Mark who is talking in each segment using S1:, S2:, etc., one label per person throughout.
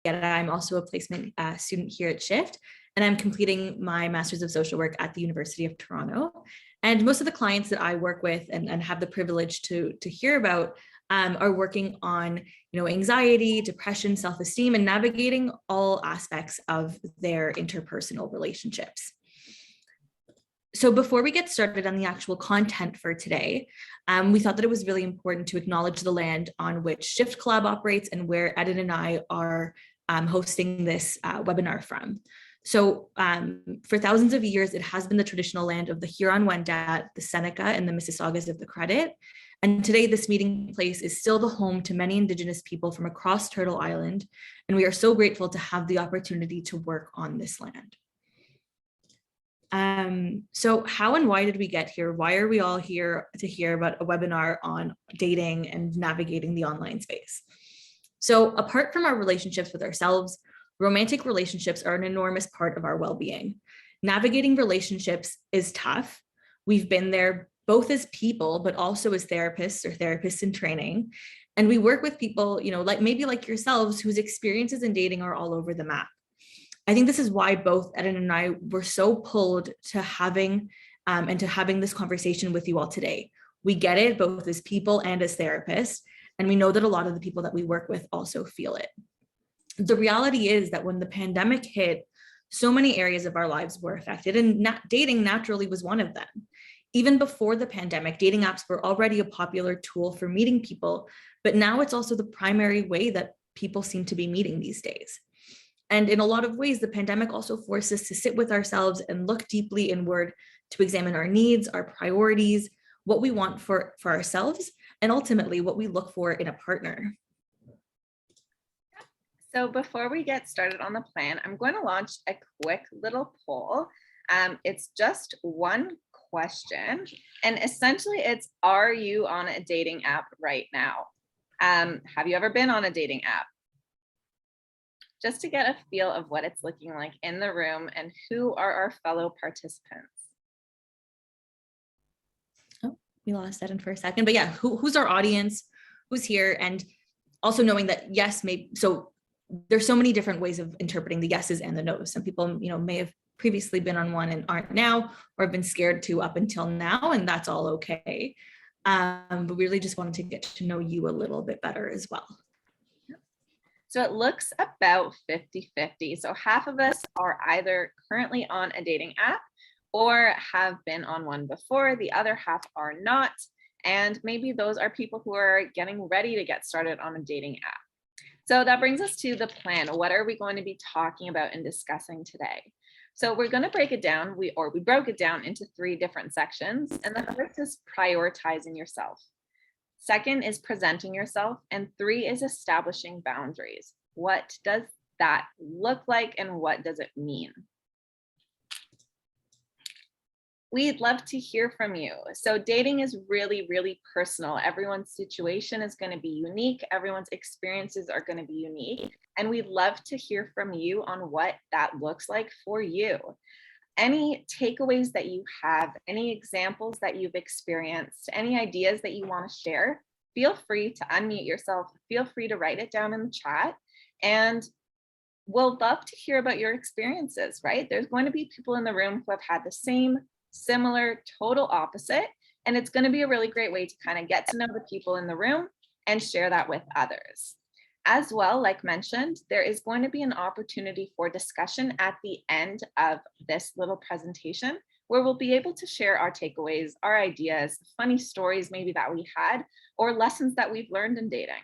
S1: I'm also a placement student here at Shift, and I'm completing my Master's of Social Work at the University of Toronto. And most of the clients that I work with and have the privilege to hear about are working on anxiety, depression, self-esteem, and navigating all aspects of their interpersonal relationships. So before we get started on the actual content for today, we thought that it was really important to acknowledge the land on which Shift Club operates and where Edit and I are hosting this webinar from. So for thousands of years, it has been the traditional land of the Huron-Wendat, the Seneca, and the Mississaugas of the Credit. And today, this meeting place is still the home to many Indigenous people from across Turtle Island. And we are so grateful to have the opportunity to work on this land. So how and why did we get here? Why are we all here to hear about a webinar on dating and navigating the online space? So apart from our relationships with ourselves, romantic relationships are an enormous part of our well-being. Navigating relationships is tough. We've been there both as people, but also as therapists or therapists in training. And we work with people, maybe like yourselves, whose experiences in dating are all over the map. I think this is why both Eden and I were so pulled to having this conversation with you all today. We get it both as people and as therapists, and we know that a lot of the people that we work with also feel it. The reality is that when the pandemic hit, so many areas of our lives were affected, and dating naturally was one of them. Even before the pandemic, dating apps were already a popular tool for meeting people, but now it's also the primary way that people seem to be meeting these days. And in a lot of ways, the pandemic also forced us to sit with ourselves and look deeply inward to examine our needs, our priorities, what we want for ourselves, and ultimately what we look for in a partner.
S2: So before we get started on the plan, I'm going to launch a quick little poll. It's just one question, and essentially it's, are you on a dating app right now? Have you ever been on a dating app? Just to get a feel of what it's looking like in the room and who are our fellow participants.
S1: Oh, we lost Eden for a second, but yeah, who's our audience, who's here, and also knowing that yes, maybe, so there's so many different ways of interpreting the yeses and the nos. Some people, may have previously been on one and aren't now, or have been scared to up until now, and that's all okay. But we really just wanted to get to know you a little bit better as well.
S2: So it looks about 50-50. So half of us are either currently on a dating app or have been on one before. The other half are not. And maybe those are people who are getting ready to get started on a dating app. So that brings us to the plan. What are we going to be talking about and discussing today? So we're going to break it down. We broke it down into 3 different sections. And the first is prioritizing yourself. Second is presenting yourself, and 3 is establishing boundaries. What does that look like and what does it mean? We'd love to hear from you. So dating is really, really personal. Everyone's situation is going to be unique. Everyone's experiences are going to be unique. And we'd love to hear from you on what that looks like for you. Any takeaways that you have, any examples that you've experienced, any ideas that you want to share, feel free to unmute yourself. Feel free to write it down in the chat. And we'll love to hear about your experiences, right? There's going to be people in the room who have had the same, similar, total opposite. And it's going to be a really great way to kind of get to know the people in the room and share that with others. As well, like mentioned, there is going to be an opportunity for discussion at the end of this little presentation, where we'll be able to share our takeaways, our ideas, funny stories maybe that we had, or lessons that we've learned in dating.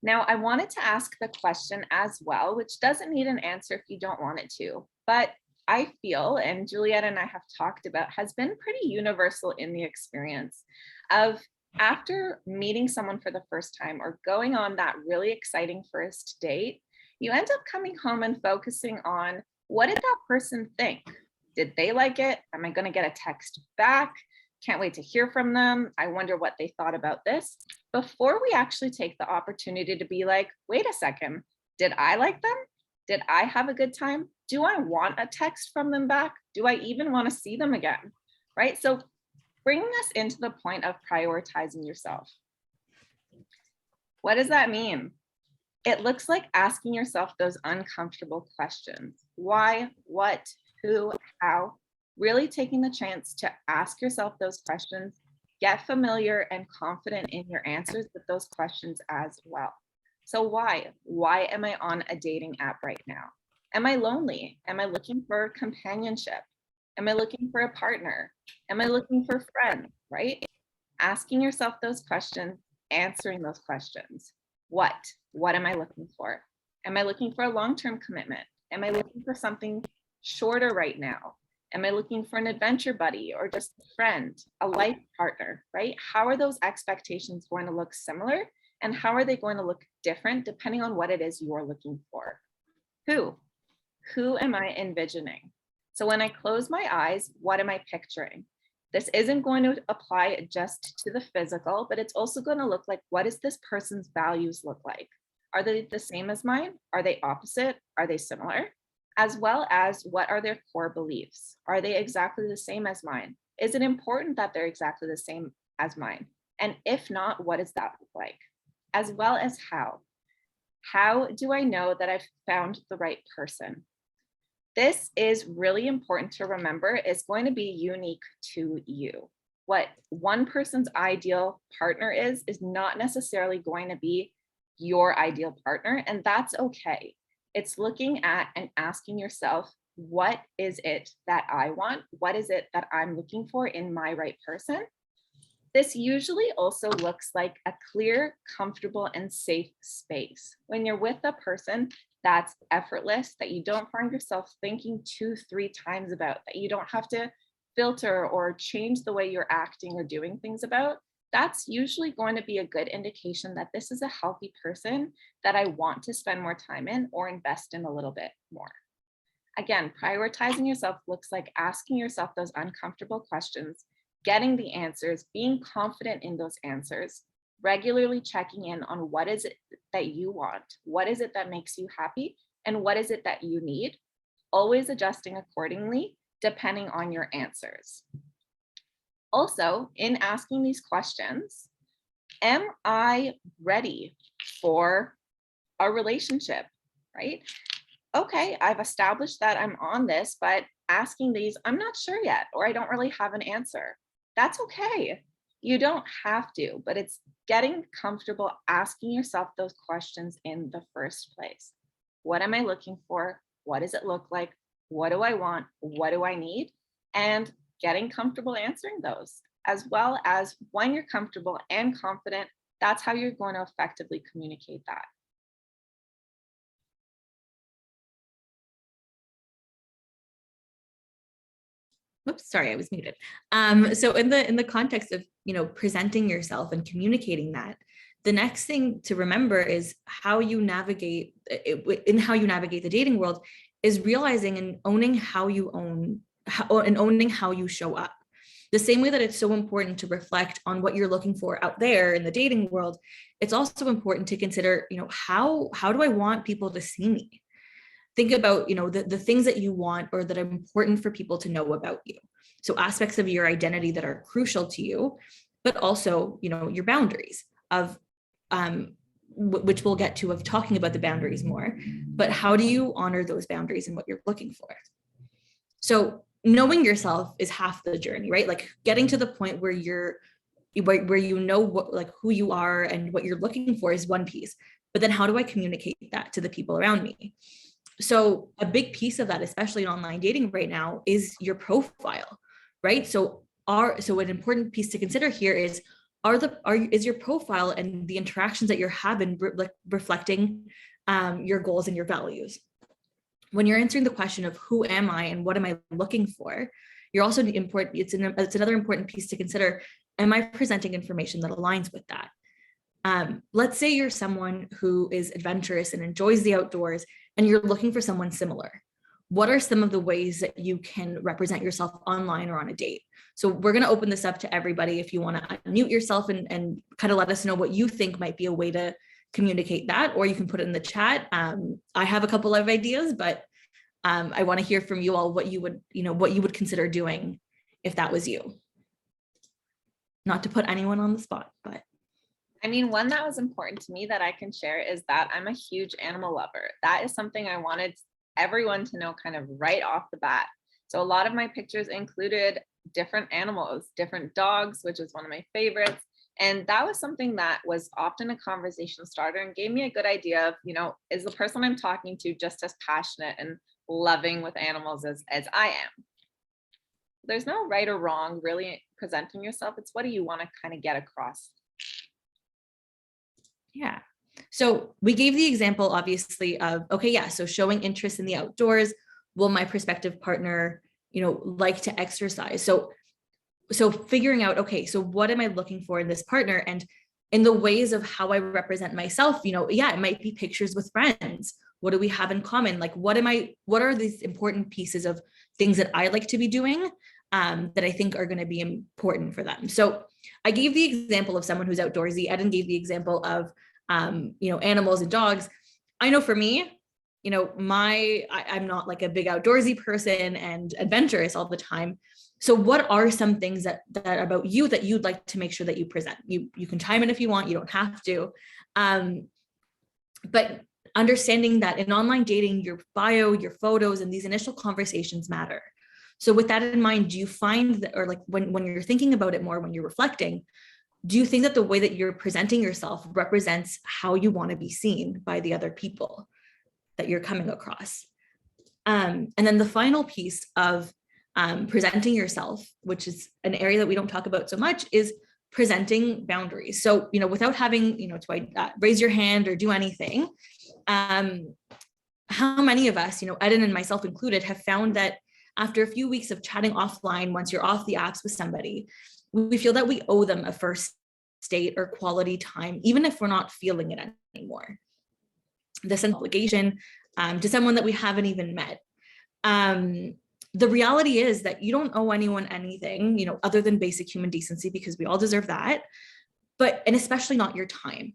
S2: Now, I wanted to ask the question as well, which doesn't need an answer if you don't want it to, but I feel, and Julieta and I have talked about, has been pretty universal in the experience of after meeting someone for the first time or going on that really exciting first date, you end up coming home and focusing on, what did that person think? Did they like it? Am I going to get a text back? Can't wait to hear from them. I wonder what they thought about this. Before we actually take the opportunity to be like, wait a second, did I like them? Did I have a good time? Do I want a text from them back? Do I even want to see them again? Right? So bringing us into the point of prioritizing yourself. What does that mean? It looks like asking yourself those uncomfortable questions. Why, what, who, how, really taking the chance to ask yourself those questions, get familiar and confident in your answers with those questions as well. So why? Why am I on a dating app right now? Am I lonely? Am I looking for companionship? Am I looking for a partner? Am I looking for friends, right? Asking yourself those questions, answering those questions. What? What am I looking for? Am I looking for a long-term commitment? Am I looking for something shorter right now? Am I looking for an adventure buddy or just a friend, a life partner, right? How are those expectations going to look similar? And how are they going to look different depending on what it is you're looking for? Who? Who am I envisioning? So when I close my eyes, what am I picturing? This isn't going to apply just to the physical, but it's also going to look like, what does this person's values look like? Are they the same as mine? Are they opposite? Are they similar? As well as, what are their core beliefs? Are they exactly the same as mine? Is it important that they're exactly the same as mine? And if not, what does that look like? As well as how. How do I know that I've found the right person? This is really important to remember. It's going to be unique to you. What one person's ideal partner is not necessarily going to be your ideal partner, and that's okay. It's looking at and asking yourself, what is it that I want? What is it that I'm looking for in my right person? This usually also looks like a clear, comfortable, and safe space. When you're with a person that's effortless, that you don't find yourself thinking 2-3 times about, that you don't have to filter or change the way you're acting or doing things about, that's usually going to be a good indication that this is a healthy person that I want to spend more time in or invest in a little bit more. Again, prioritizing yourself looks like asking yourself those uncomfortable questions, getting the answers, being confident in those answers, regularly checking in on what is it that you want, what is it that makes you happy, and what is it that you need, always adjusting accordingly depending on your answers. Also, in asking these questions, am I ready for a relationship, right? Okay, I've established that I'm on this, but asking these, I'm not sure yet, or I don't really have an answer. That's okay. You don't have to, but it's getting comfortable asking yourself those questions in the first place. What am I looking for? What does it look like? What do I want? What do I need? And getting comfortable answering those, as well as when you're comfortable and confident, that's how you're going to effectively communicate that.
S1: Oops, sorry, I was muted. So in the context of, presenting yourself and communicating that, the next thing to remember is how you navigate the dating world is realizing and owning how you owning how you show up. The same way that it's so important to reflect on what you're looking for out there in the dating world, it's also important to consider, how do I want people to see me? Think about, the things that you want or that are important for people to know about you. So aspects of your identity that are crucial to you, but also, your boundaries of, which we'll get to, of talking about the boundaries more, but how do you honor those boundaries and what you're looking for? So knowing yourself is half the journey, right? Like getting to the point where where you know what, like who you are and what you're looking for is one piece, but then how do I communicate that to the people around me? So a big piece of that, especially in online dating right now, is your profile, right? So an important piece to consider here is, is your profile and the interactions that you're having reflecting your goals and your values? When you're answering the question of who am I and what am I looking for, you're also important. It's another important piece to consider. Am I presenting information that aligns with that? Let's say you're someone who is adventurous and enjoys the outdoors, and you're looking for someone similar. What are some of the ways that you can represent yourself online or on a date? So we're going to open this up to everybody. If you want to unmute yourself and kind of let us know what you think might be a way to communicate that, or you can put it in the chat. I have a couple of ideas, but I want to hear from you all what you would consider doing if that was you. Not to put anyone on the spot, but.
S2: I mean, one that was important to me that I can share is that I'm a huge animal lover. That is something I wanted everyone to know kind of right off the bat. So a lot of my pictures included different animals, different dogs, which is one of my favorites. And that was something that was often a conversation starter and gave me a good idea of, is the person I'm talking to just as passionate and loving with animals as I am? There's no right or wrong really presenting yourself. It's what do you want to kind of get across?
S1: Yeah. So we gave the example, obviously, of, okay, yeah, so showing interest in the outdoors. Will my prospective partner, like to exercise? So figuring out, okay, so what am I looking for in this partner? And in the ways of how I represent myself, yeah, it might be pictures with friends. What do we have in common? Like, what are these important pieces of things that I like to be doing that I think are going to be important for them? So I gave the example of someone who's outdoorsy. Eden gave the example of, animals and dogs. I know for me, I'm not like a big outdoorsy person and adventurous all the time. So what are some things that about you that you'd like to make sure that you present? You can chime in if you want, you don't have to. But understanding that in online dating, your bio, your photos, and these initial conversations matter. So with that in mind, do you find that, or like when you're thinking about it more, when you're reflecting, do you think that the way that you're presenting yourself represents how you want to be seen by the other people that you're coming across? And then the final piece of presenting yourself, which is an area that we don't talk about so much, is presenting boundaries. So, without having, to raise your hand or do anything, how many of us, Eden and myself included, have found that after a few weeks of chatting offline, once you're off the apps with somebody, we feel that we owe them a first date or quality time, even if we're not feeling it anymore. This obligation to someone that we haven't even met. The reality is that you don't owe anyone anything, other than basic human decency, because we all deserve that, and especially not your time.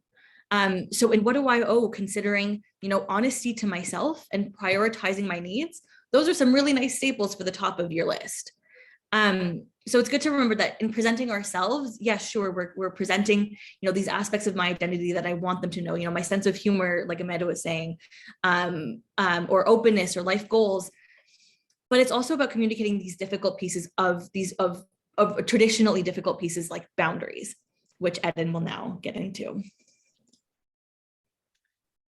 S1: So, and what do I owe, considering, honesty to myself and prioritizing my needs? Those are some really nice staples for the top of your list. So it's good to remember that in presenting ourselves, yes, sure, we're presenting, these aspects of my identity that I want them to know, my sense of humor, like Amanda was saying, or openness or life goals. But it's also about communicating these difficult pieces of traditionally difficult pieces like boundaries, which Eden will now get into.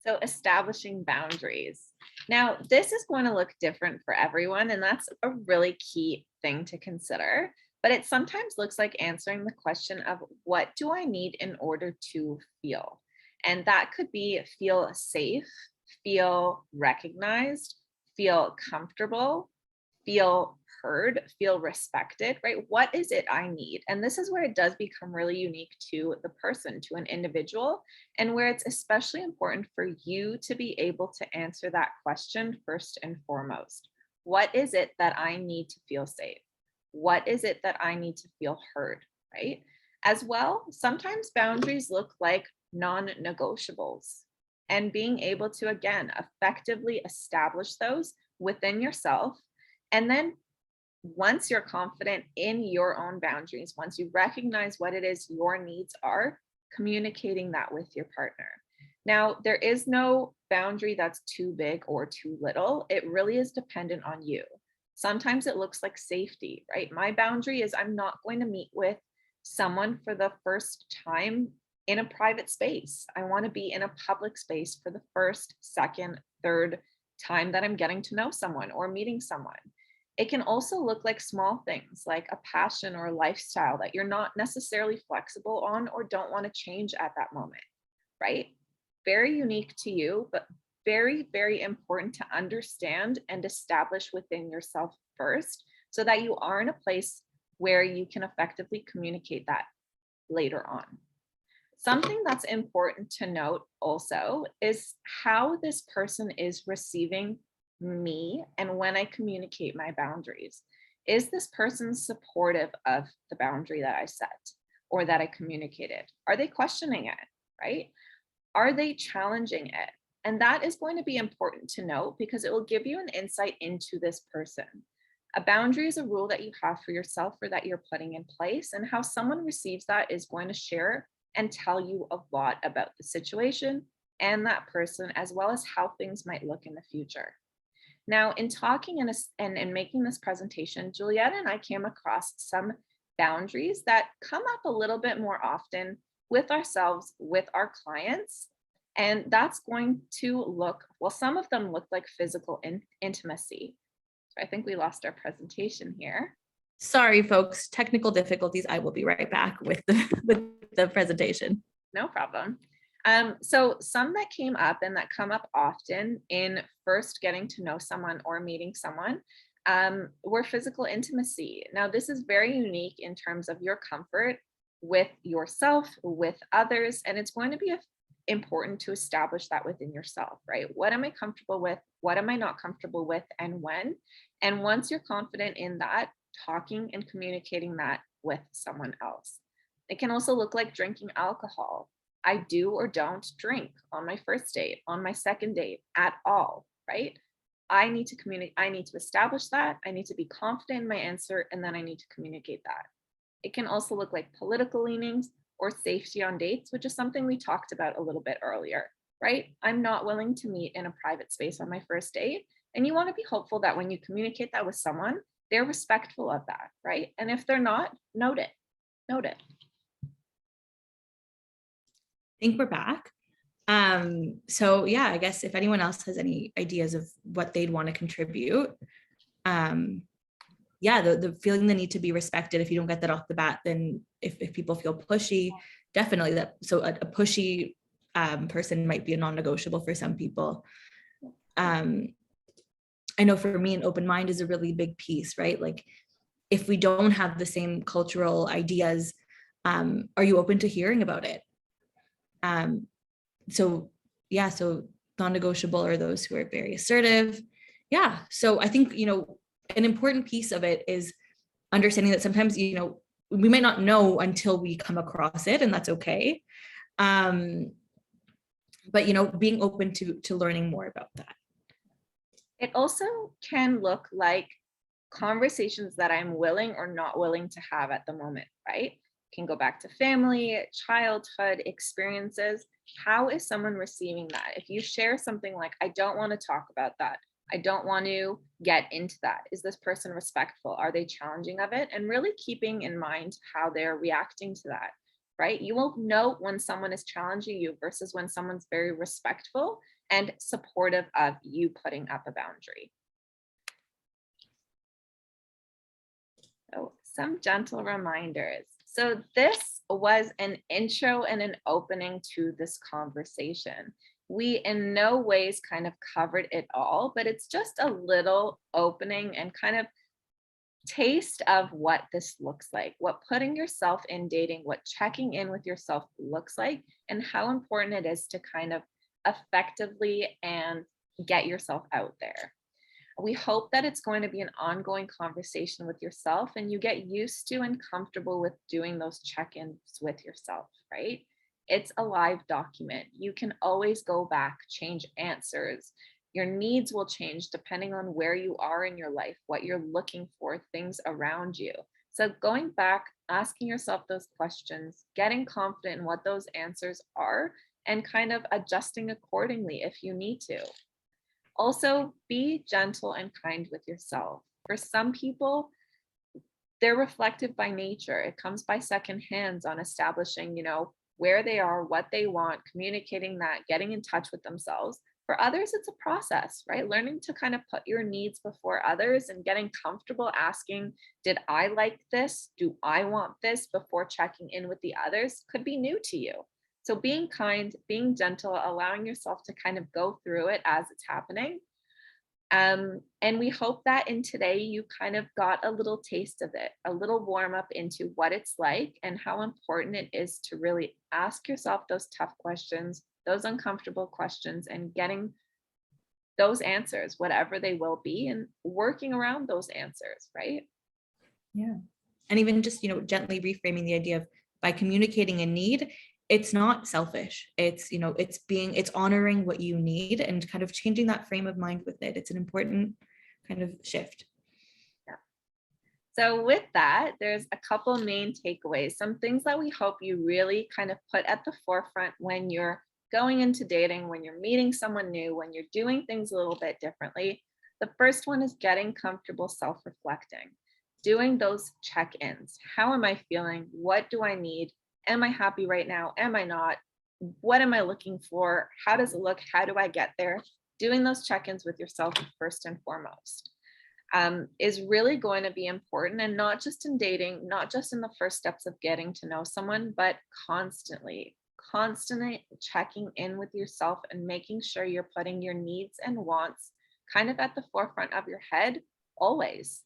S2: So establishing boundaries. Now, this is going to look different for everyone, and that's a really key thing to consider. But it sometimes looks like answering the question of, what do I need in order to feel? And that could be feel safe, feel recognized, feel comfortable, feel heard, feel respected, right? What is it I need? And this is where it does become really unique to the person, to an individual, and where it's especially important for you to be able to answer that question first and foremost. What is it that I need to feel safe? What is it that I need to feel heard, right? As well, sometimes boundaries look like non-negotiables, and being able to, again, effectively establish those within yourself. And then once you're confident in your own boundaries, once you recognize what it is your needs are, communicating that with your partner. Now, there is no boundary that's too big or too little. It really is dependent on you. Sometimes it looks like safety, right? My boundary is I'm not going to meet with someone for the first time in a private space. I want to be in a public space for the first, second, third time that I'm getting to know someone or meeting someone. It can also look like small things like a passion or a lifestyle that you're not necessarily flexible on or don't want to change at that moment, right? Very unique to you, but very, very important to understand and establish within yourself first, so that you are in a place where you can effectively communicate that later on. Something that's important to note also is how this person is receiving me and when I communicate my boundaries. Is this person supportive of the boundary that I set or that I communicated? Are they questioning it, right? Are they challenging it? And that is going to be important to note because it will give you an insight into this person. A boundary is a rule that you have for yourself or that you're putting in place, and how someone receives that is going to share and tell you a lot about the situation and that person, as well as how things might look in the future. Now, in talking and making this presentation, Julieta and I came across some boundaries that come up a little bit more often with ourselves, with our clients. And that's going to look, well, some of them look like physical intimacy. So I think we lost our presentation here.
S1: Sorry, folks, technical difficulties. I will be right back with the presentation.
S2: No problem. So some that came up and that come up often in first getting to know someone or meeting someone were physical intimacy. Now, this is very unique in terms of your comfort with yourself, with others, and it's going to be important to establish that within yourself, right? What am I comfortable with? What am I not comfortable with, and when? And once you're confident in that, talking and communicating that with someone else. It can also look like drinking alcohol. I do or don't drink on my first date, on my second date, at all, right? I need to communicate, I need to establish that, I need to be confident in my answer, and then I need to communicate that. It can also look like political leanings or safety on dates, which is something we talked about a little bit earlier, right? I'm not willing to meet in a private space on my first date. And you want to be hopeful that when you communicate that with someone, they're respectful of that, right? And if they're not, note it, note it.
S1: I think we're back. So yeah, I guess if anyone else has any ideas of what they'd want to contribute, yeah, the feeling the need to be respected. If you don't get that off the bat, then if people feel pushy, definitely that. So a pushy person might be a non-negotiable for some people. I know for me, an open mind is a really big piece, right? Like if we don't have the same cultural ideas, are you open to hearing about it? So yeah, so non-negotiable are those who are very assertive. Yeah, so I think, an important piece of it is understanding that sometimes, we might not know until we come across it, and that's okay. But, being open to learning more about that.
S2: It also can look like conversations that I'm willing or not willing to have at the moment, right? Can go back to family, childhood experiences. How is someone receiving that? If you share something like, I don't want to talk about that, I don't want to get into that, is this person respectful? Are they challenging of it? And really keeping in mind how they're reacting to that, right? You will know when someone is challenging you versus when someone's very respectful and supportive of you putting up a boundary. So some gentle reminders. So this was an intro and an opening to this conversation. We in no ways kind of covered it all, but it's just a little opening and kind of taste of what this looks like, what putting yourself in dating, what checking in with yourself looks like, and how important it is to kind of effectively and get yourself out there. We hope that it's going to be an ongoing conversation with yourself and you get used to and comfortable with doing those check-ins with yourself, right? It's a live document. You can always go back, change answers. Your needs will change depending on where you are in your life, what you're looking for, things around you. So going back, asking yourself those questions, getting confident in what those answers are, and kind of adjusting accordingly if you need to. Also, be gentle and kind with yourself. For some people, they're reflective by nature. It comes by second hands on establishing, where they are, what they want, communicating that, getting in touch with themselves. For others, it's a process, right? Learning to kind of put your needs before others and getting comfortable asking, did I like this? Do I want this? Before checking in with the others could be new to you. So being kind, being gentle, allowing yourself to kind of go through it as it's happening. And we hope that in today you kind of got a little taste of it, a little warm up into what it's like and how important it is to really ask yourself those tough questions, those uncomfortable questions, and getting those answers, whatever they will be, and working around those answers, right?
S1: Yeah. And even just, gently reframing the idea of by communicating a need, it's not selfish. It's, it's honoring what you need and kind of changing that frame of mind with it. It's an important kind of shift.
S2: Yeah. So with that, there's a couple main takeaways, some things that we hope you really kind of put at the forefront when you're going into dating, when you're meeting someone new, when you're doing things a little bit differently. The first one is getting comfortable self-reflecting, doing those check-ins. How am I feeling? What do I need? Am I happy right now? Am I not? What am I looking for? How does it look? How do I get there? Doing those check-ins with yourself first and foremost is really going to be important, and not just in dating, not just in the first steps of getting to know someone, but constantly checking in with yourself and making sure you're putting your needs and wants kind of at the forefront of your head always.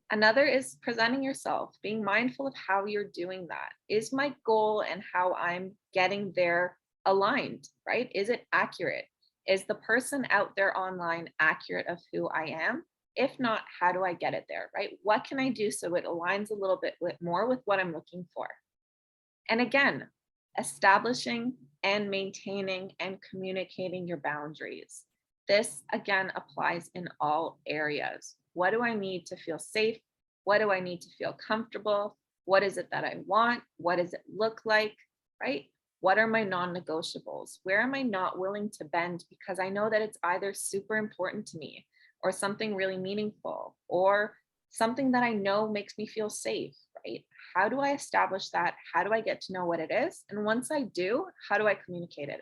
S2: Another is presenting yourself, being mindful of how you're doing that. Is my goal and how I'm getting there aligned, right? Is it accurate? Is the person out there online accurate of who I am? If not, how do I get it there, right? What can I do so it aligns a little bit more with what I'm looking for? And again, establishing and maintaining and communicating your boundaries. This again applies in all areas. What do I need to feel safe? What do I need to feel comfortable? What is it that I want? What does it look like, right? What are my non-negotiables? Where am I not willing to bend because I know that it's either super important to me or something really meaningful or something that I know makes me feel safe, right? How do I establish that? How do I get to know what it is? And once I do, how do I communicate it?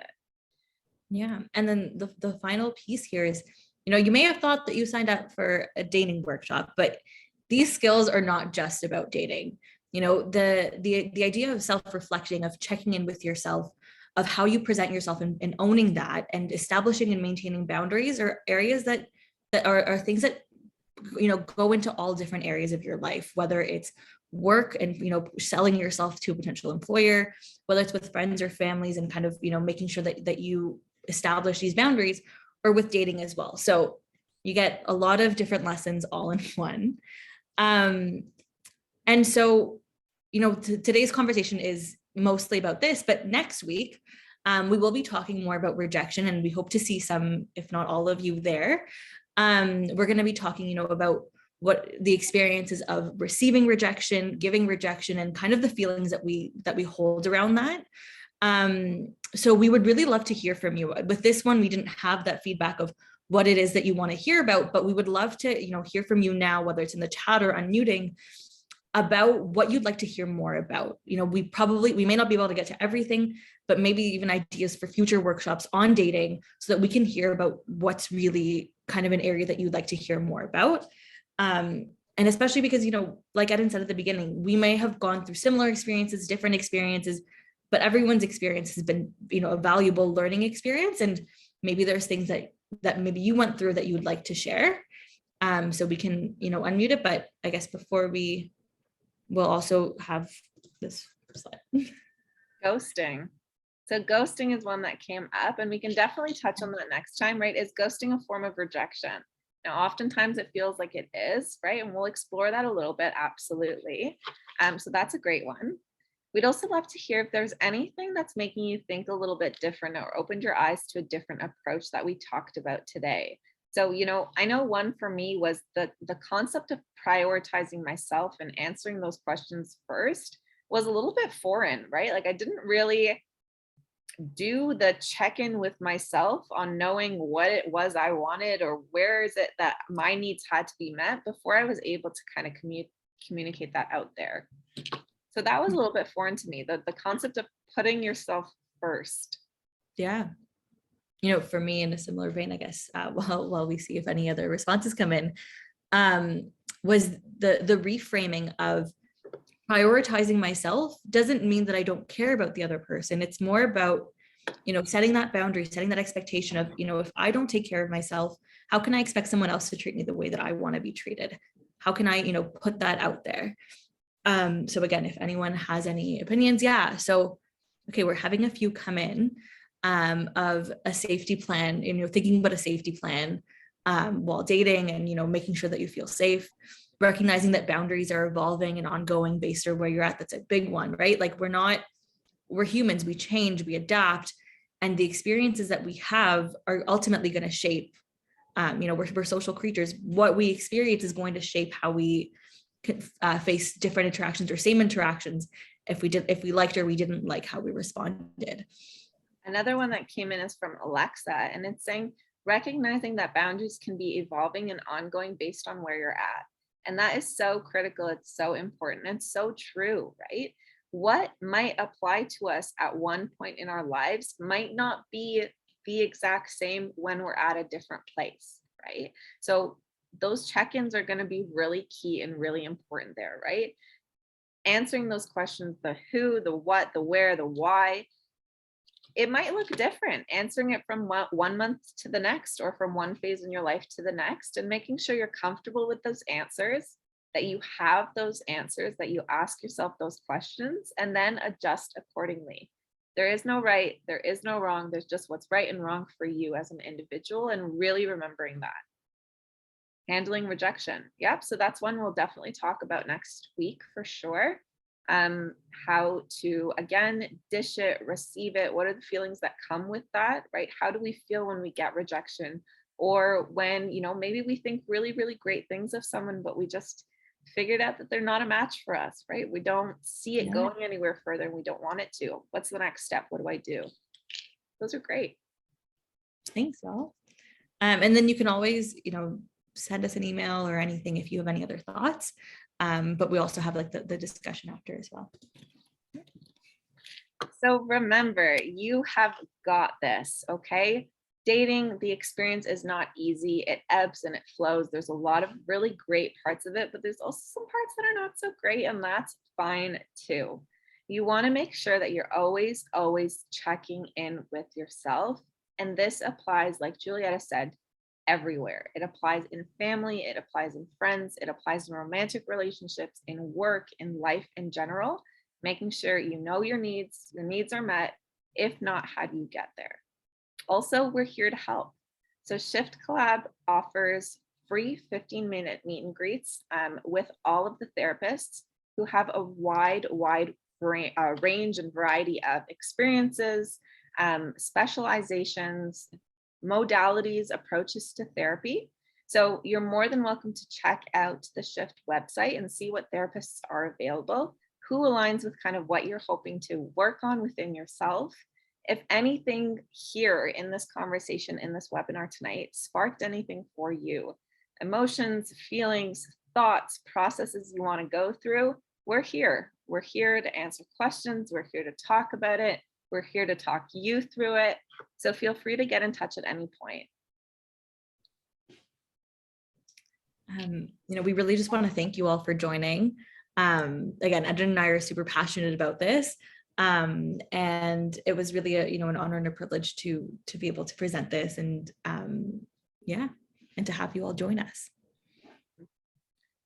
S1: Yeah. And then the final piece here is, you may have thought that you signed up for a dating workshop, but these skills are not just about dating. The idea of self-reflecting, of checking in with yourself, of how you present yourself and owning that and establishing and maintaining boundaries are areas that are things that go into all different areas of your life, whether it's work and selling yourself to a potential employer, whether it's with friends or families and kind of making sure that you establish these boundaries, or with dating as well. So you get a lot of different lessons all in one. And so today's conversation is mostly about this, but next week we will be talking more about rejection, and we hope to see some, if not all of you there. We're going to be talking about what the experiences of receiving rejection, giving rejection, and kind of the feelings that we hold around that. So we would really love to hear from you. With this one, we didn't have that feedback of what it is that you want to hear about, but we would love to hear from you now, whether it's in the chat or unmuting, about what you'd like to hear more about. We may not be able to get to everything, but maybe even ideas for future workshops on dating, so that we can hear about what's really kind of an area that you'd like to hear more about. And especially because, like Eden said at the beginning, we may have gone through similar experiences, different experiences, but everyone's experience has been, a valuable learning experience. And maybe there's things that maybe you went through that you would like to share. So we can, unmute it. But I guess before we'll also have this slide.
S2: Ghosting. So ghosting is one that came up, and we can definitely touch on that next time, right? Is ghosting a form of rejection? Now, oftentimes it feels like it is, right? And we'll explore that a little bit, absolutely. So that's a great one. We'd also love to hear if there's anything that's making you think a little bit different or opened your eyes to a different approach that we talked about today. So, I know one for me was the concept of prioritizing myself and answering those questions first was a little bit foreign, right? Like I didn't really do the check-in with myself on knowing what it was I wanted or where is it that my needs had to be met before I was able to kind of communicate that out there. So that was a little bit foreign to me, the concept of putting yourself first.
S1: Yeah. For me, in a similar vein, I guess, while we see if any other responses come in, was the reframing of prioritizing myself doesn't mean that I don't care about the other person. It's more about, setting that boundary, setting that expectation of, if I don't take care of myself, how can I expect someone else to treat me the way that I want to be treated? How can I, put that out there? So again, if anyone has any opinions, yeah. So, okay, we're having a few come in of a safety plan, thinking about a safety plan while dating and, making sure that you feel safe, recognizing that boundaries are evolving and ongoing based on where you're at. That's a big one, right? Like we're humans, we change, we adapt, and the experiences that we have are ultimately going to shape, we're social creatures. What we experience is going to shape how we face different interactions or same interactions if we liked or we didn't like how we responded.
S2: Another one that came in is from Alexa, and it's saying recognizing that boundaries can be evolving and ongoing based on where you're at. And that is so critical. It's so important and so true, right? What might apply to us at one point in our lives might not be the exact same when we're at a different place, right? So those check-ins are going to be really key and really important there, right? Answering those questions, the who, the what, the where, the why, it might look different, answering it from 1 month to the next, or from one phase in your life to the next, and making sure you're comfortable with those answers, that you have those answers, that you ask yourself those questions, and then adjust accordingly. There is no right, there is no wrong, there's just what's right and wrong for you as an individual, and really remembering that. Handling rejection. Yep, so that's one we'll definitely talk about next week for sure. How to, again, dish it, receive it. What are the feelings that come with that, right? How do we feel when we get rejection? Or when, maybe we think really, really great things of someone, but we just figured out that they're not a match for us, right? We don't see it going anywhere further and we don't want it to. What's the next step? What do I do? Those are great.
S1: Thanks, all. And then you can always, send us an email or anything if you have any other thoughts. But we also have like the discussion after as well.
S2: So remember, you have got this, okay? Dating, the experience is not easy. It ebbs and it flows. There's a lot of really great parts of it, but there's also some parts that are not so great, and that's fine too. You want to make sure that you're always, always checking in with yourself. And this applies, like Julieta said, everywhere. It applies in family, it applies in friends, it applies in romantic relationships, in work, in life in general, making sure you know your needs are met. If not, how do you get there? Also, we're here to help. So Shift Collab offers free 15-minute meet and greets with all of the therapists who have a wide range and variety of experiences, specializations, modalities, approaches to therapy. So you're more than welcome to check out the Shift website and see what therapists are available, who aligns with kind of what you're hoping to work on within yourself. If anything here in this conversation, in this webinar tonight, sparked anything for you, emotions, feelings, thoughts, processes you want to go through, we're here. We're here to answer questions. We're here to talk about it. We're here to talk you through it. So feel free to get in touch at any point.
S1: We really just want to thank you all for joining. Again, Ed and I are super passionate about this. And it was really an honor and a privilege to be able to present this and and to have you all join us.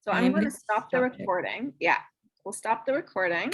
S2: So I'm going to stop the recording. Yeah, we'll stop the recording.